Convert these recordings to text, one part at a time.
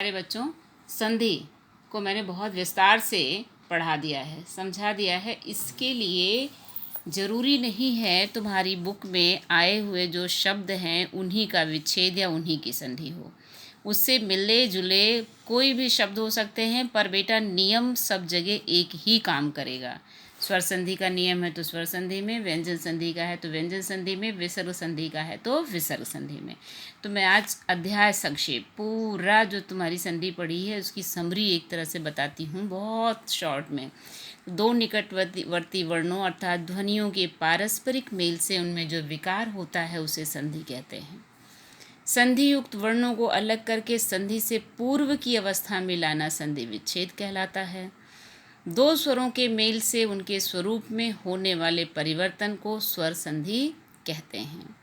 प्यारे बच्चों, संधि को मैंने बहुत विस्तार से पढ़ा दिया है, समझा दिया है। इसके लिए ज़रूरी नहीं है तुम्हारी बुक में आए हुए जो शब्द हैं उन्हीं का विच्छेद या उन्हीं की संधि हो। उससे मिले जुले कोई भी शब्द हो सकते हैं, पर बेटा नियम सब जगह एक ही काम करेगा। स्वर संधि का नियम है तो स्वर संधि में, व्यंजन संधि का है तो व्यंजन संधि में, विसर्ग संधि का है तो विसर्ग संधि में। तो मैं आज अध्याय संक्षेप पूरा जो तुम्हारी संधि पढ़ी है उसकी समरी एक तरह से बताती हूँ, बहुत शॉर्ट में। दो निकटवर्ती वर्णों अर्थात ध्वनियों के पारस्परिक मेल से उनमें जो विकार होता है उसे संधि कहते हैं। संधि युक्त वर्णों को अलग करके संधि से पूर्व की अवस्था में लाना संधि विच्छेद कहलाता है। दो स्वरों के मेल से उनके स्वरूप में होने वाले परिवर्तन को स्वर संधि कहते हैं।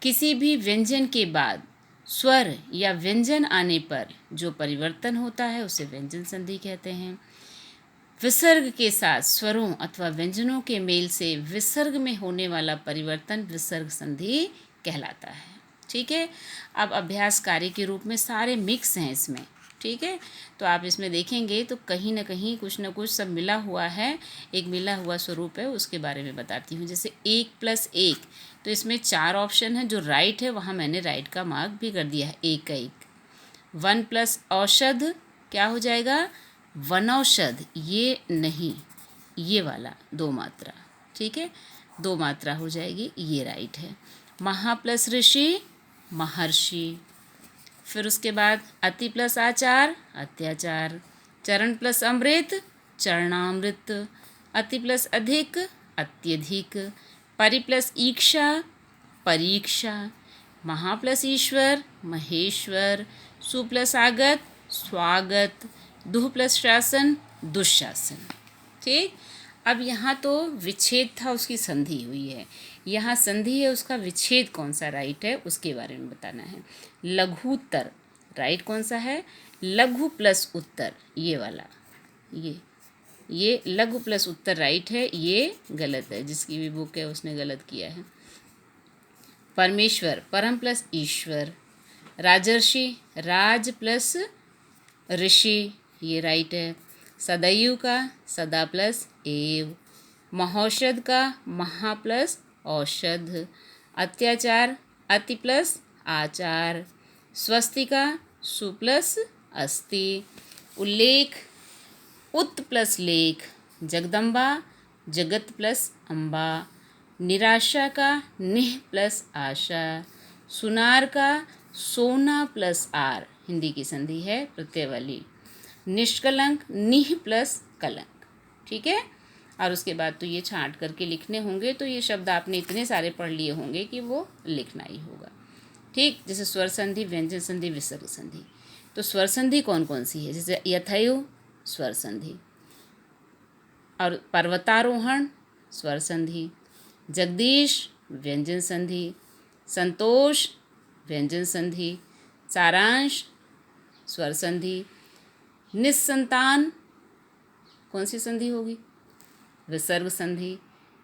किसी भी व्यंजन के बाद स्वर या व्यंजन आने पर जो परिवर्तन होता है उसे व्यंजन संधि कहते हैं। विसर्ग के साथ स्वरों अथवा व्यंजनों के मेल से विसर्ग में होने वाला परिवर्तन विसर्ग संधि कहलाता है। ठीक है, अब अभ्यास कार्य के रूप में सारे मिक्स हैं इसमें। ठीक है, तो आप इसमें देखेंगे तो कहीं ना कहीं कुछ ना कुछ सब मिला हुआ है, एक मिला हुआ स्वरूप है, उसके बारे में बताती हूँ। जैसे 1+1, तो इसमें 4 ऑप्शन है, जो राइट है वहाँ मैंने राइट का मार्क भी कर दिया है, 1 का 1। 1+ औषध क्या हो जाएगा, वनौषध, ये नहीं, ये वाला 2 मात्रा। ठीक है, 2 मात्रा हो जाएगी, ये राइट है। महा + ऋषि, महर्षि। फिर उसके बाद अति + आचार, अत्याचार। चरण + अमृत, चरणामृत। अति + अधिक, अत्यधिक। परि + ईक्षा, परीक्षा। महा + ईश्वर, महेश्वर। सु + आगत, स्वागत। दुह + शासन, दुशासन। ठीक, अब यहाँ तो विच्छेद था, उसकी संधि हुई है। यहाँ संधि है, उसका विच्छेद कौन सा राइट है उसके बारे में बताना है। लघुत्तर राइट कौन सा है, लघु + उत्तर, ये वाला, ये लघु + उत्तर राइट है, ये गलत है। जिसकी भी बुक है उसने गलत किया है। परमेश्वर, परम + ईश्वर। राजर्षि, राज + ऋषि, ये राइट है। सदैव का सदा + एव। महौषध का महा + औषध। अत्याचार अति + आचार। स्वस्तिका सु + अस्ति। उल्लेख उत + लेख। जगदम्बा जगत + अम्बा। निराशा का निह + आशा। सुनार का सोना + आर, हिंदी की संधि है प्रत्यय वाली। निष्कलंक निह + कलंक। ठीक है, और उसके बाद तो ये छांट करके लिखने होंगे, तो ये शब्द आपने इतने सारे पढ़ लिए होंगे कि वो लिखना ही होगा। ठीक, जैसे स्वर संधि, व्यंजन संधि, विसर्ग संधि। तो स्वर संधि कौन कौन सी है, जैसे यथैव स्वर संधि, और पर्वतारोहण स्वर संधि। जगदीश व्यंजन संधि। संतोष व्यंजन संधि। सारांश स्वर संधि। निस्संतान कौन सी संधि होगी, विसर्ग संधि।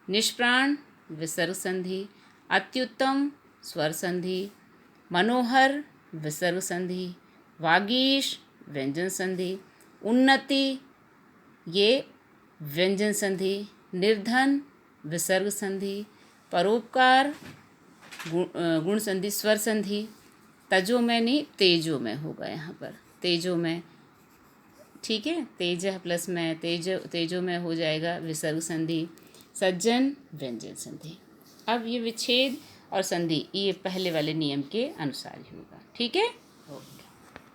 निष्प्राण विसर्ग संधि। अत्युत्तम स्वर संधि। मनोहर विसर्ग संधि। वागीश व्यंजन संधि। उन्नति ये व्यंजन संधि। निर्धन विसर्ग संधि। परोपकार गुण संधि स्वर संधि। तजो में नहीं, तेजो में होगा यहाँ पर, तेजो में। ठीक है, तेज + में, तेजो में हो जाएगा विसर्ग संधि। सज्जन व्यंजन संधि। अब ये विच्छेद और संधि ये पहले वाले नियम के अनुसार ही होगा। ठीक है, ओके।